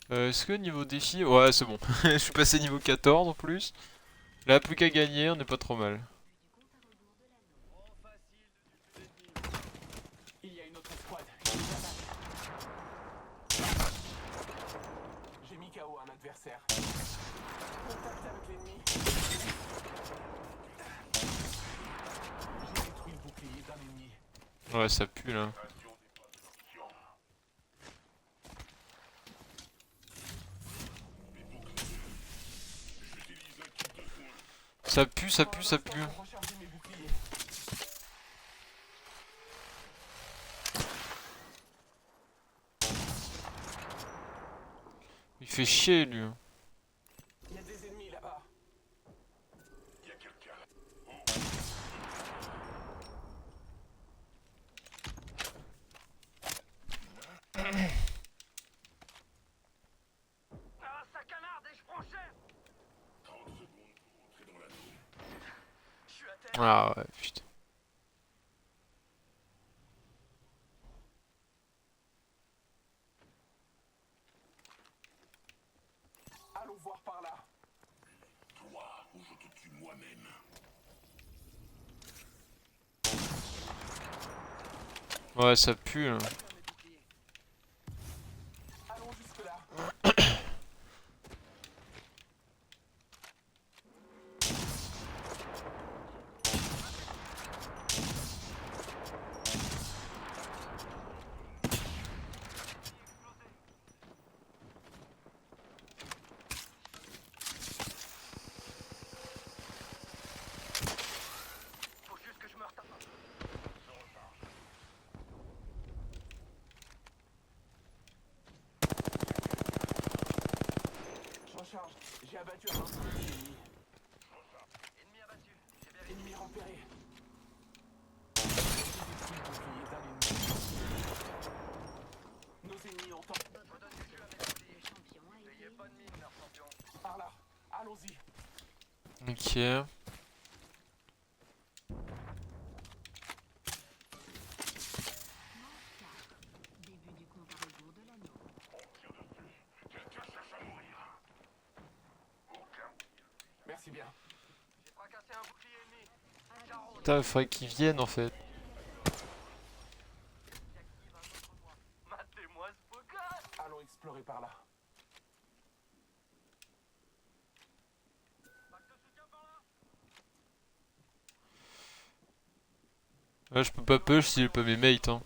Est-ce que niveau défi... Ouais c'est bon. Je suis passé niveau 14 en plus. Là plus qu'à gagner, on est pas trop mal. Il y a une autre escouade. J'ai mis KO un adversaire. Contact avec l'ennemi. J'ai détruit le bouclier d'un ennemi. Ouais ça pue là. Ça pue, ça pue, ça pue. Pour recharger mes boucliers. Il fait chier lui. Il y a des ennemis là-bas. Il y a quelqu'un là. Ah, ça canarde et je prends cher. 30 secondes pour entrer dans la zone. Je suis à terre. Ah ouais putain. Allons voir par là. Toi ou je te tue moi-même. Ouais ça pue là. Allons jusque là. Faut juste que je me retape. Je recharge. J'ai abattu un autre ennemi. Ennemi abattu. Ennemi repéré. J'ai détruit le bouclier d'un ennemi. Nos ennemis ont Champion a été par là. Allons-y. Ok. début du compte à rebours de l'anneau. Quelqu'un cherche à mourir. Aucun. Merci bien. Putain il faudrait qu'ils viennent en fait. explorer par là. Ouais, je peux pas push s'il est pas mes mates, hein.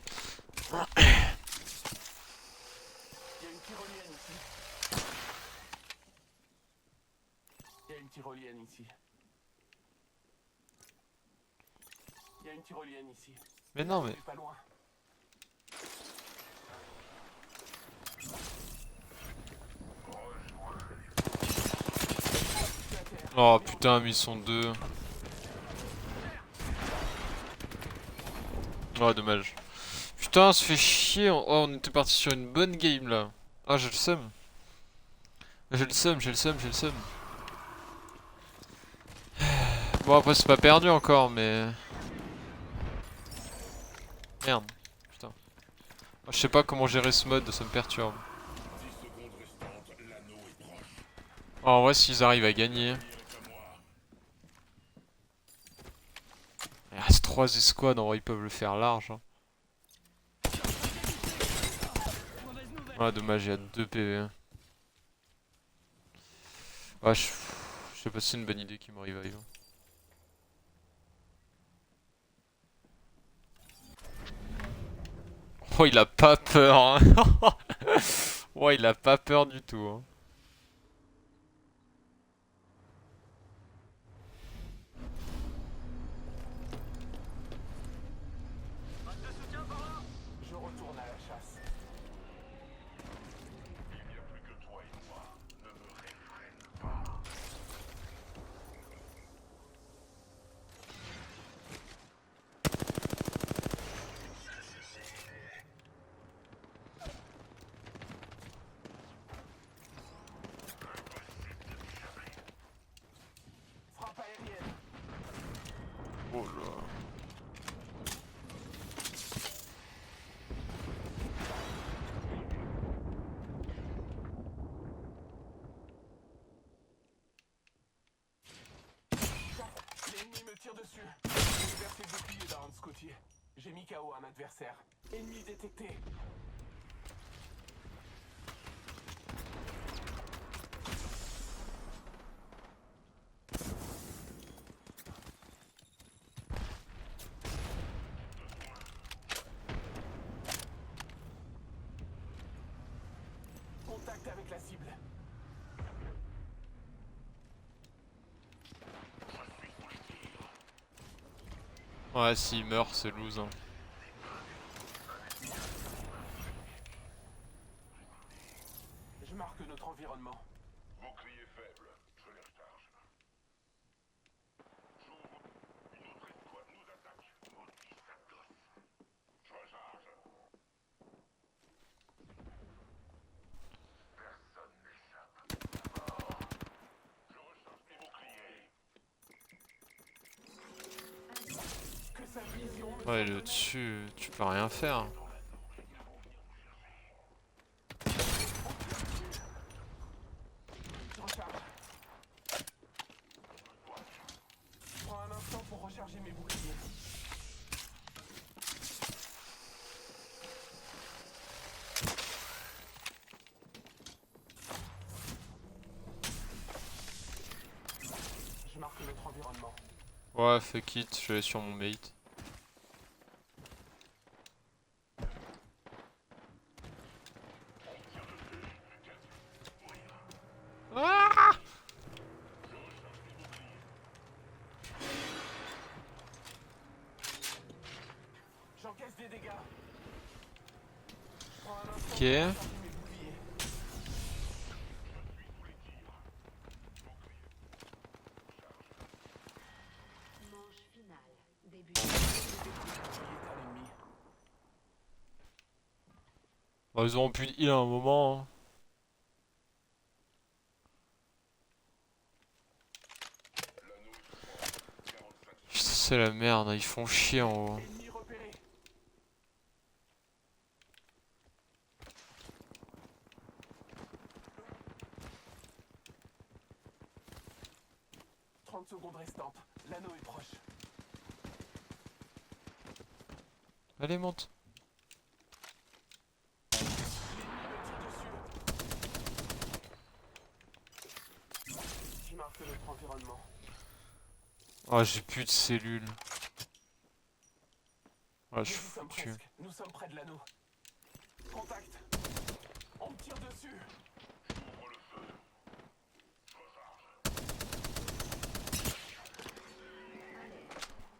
Il y a une tyrolienne ici. Il y a une tyrolienne ici. Il y a une tyrolienne ici. Mais non, mais... Pas loin. Oh putain, mais ils sont deux. Oh, dommage. Putain, ça fait chier. Oh, on était parti sur une bonne game là. Ah, j'ai le seum. J'ai le seum, j'ai le seum, j'ai le seum. Bon, après, c'est pas perdu encore, mais. Merde. Putain. Oh, je sais pas comment gérer ce mode, ça me perturbe. 10 secondes restantes, l'anneau est proche. Oh, en vrai, s'ils arrivent à gagner. Il reste 3 escouades, en vrai, ils peuvent le faire large. Hein. Ah, dommage, il y a 2 PV. Ouais, je sais pas si c'est une bonne idée qui me revive. Oh, il a pas peur, hein. Oh, il a pas peur du tout. Hein. Je retourne à la chasse. Il n'y a plus que toi et moi. Ne me réfrène pas. Frappe aérienne. Oh là. L'ennemi me tire dessus. J'ai versé le bouclier d'un Scotty. J'ai mis KO un adversaire. Ennemi détecté. Contact avec la cible. Ouais, s'il meurt, c'est lose. Hein. Je marque notre environnement. Bouclier faible. Je les recharge. J'ouvre. Une autre escouade nous attaque. Maudit Satos. Je recharge. Personne n'échappe. Mort. Je recharge mes boucliers. Que sa vision me Ouais, soit le dessus, tu peux rien faire. Je recharge. Je prends un instant pour recharger mes boucliers. Je marque notre environnement. Ouais, fuck it, je vais sur mon mate. Ah, J'encaisse des dégâts. Je prends un instant ok. pour recharger mes boucliers. Manche finale. Début. Qui est à l'ennemi. Bon, ils auront pu heal à un moment. Hein. Putain, c'est la merde, ils font chier en haut. Ennemi repéré. « 30 secondes restantes. L'anneau est proche. Allez, monte. L'ennemi me tire dessus. notre environnement. Oh, j'ai plus de cellules. Ah, je Nous y suis sommes foutu. presque. Nous sommes près de l'anneau. Contact. On me tire dessus.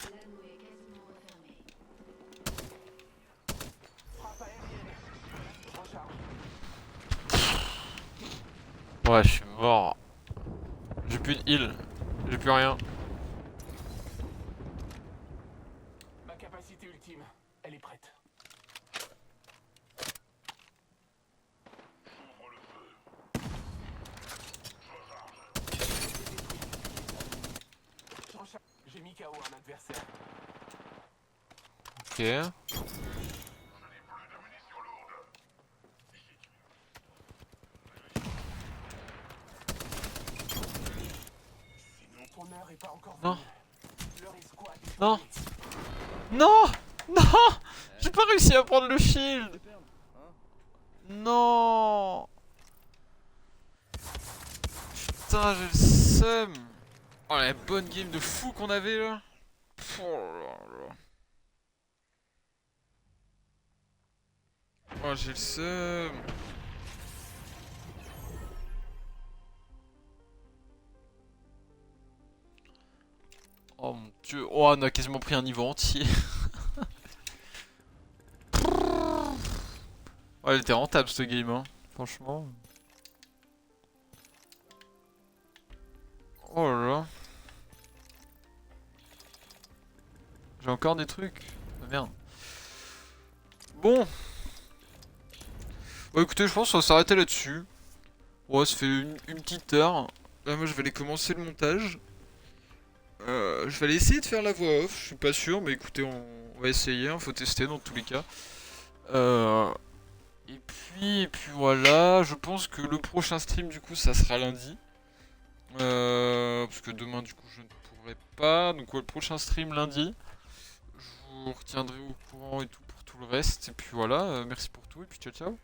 L'anneau est quasiment refermé. Frappe aérienne. Recharge. Ouais, je suis mort. J'ai plus de heal. J'ai plus rien. Ma capacité ultime, elle est prête. Je recharge. J'ai mis KO un adversaire. Ok. Ton heure est pas encore Non. venue. Leur escouade est Non. finie. Non. Non. J'ai pas réussi à prendre le shield. Perdre, hein? Non. Putain, j'ai le seum. Oh, la bonne game de fou qu'on avait là. Oh là là. Oh, j'ai le seum. Oh mon dieu. Oh, on a quasiment pris un niveau entier. Oh, elle était rentable cette game, hein. Franchement. Oh là là. J'ai encore des trucs. Ah, merde. Bon. Bon, écoutez, je pense qu'on va s'arrêter là-dessus. Ouais, ça fait une petite heure. Là, moi, je vais aller commencer le montage. Je vais aller essayer de faire la voix off. Je suis pas sûr, mais écoutez, on va essayer. Hein, faut tester dans tous les cas. Et puis voilà. Je pense que le prochain stream, du coup, ça sera lundi. Parce que demain, du coup, je ne pourrai pas. Donc, ouais, le prochain stream lundi. Je vous retiendrai au courant et tout pour tout le reste. Et puis voilà. Merci pour tout. Et puis ciao, ciao.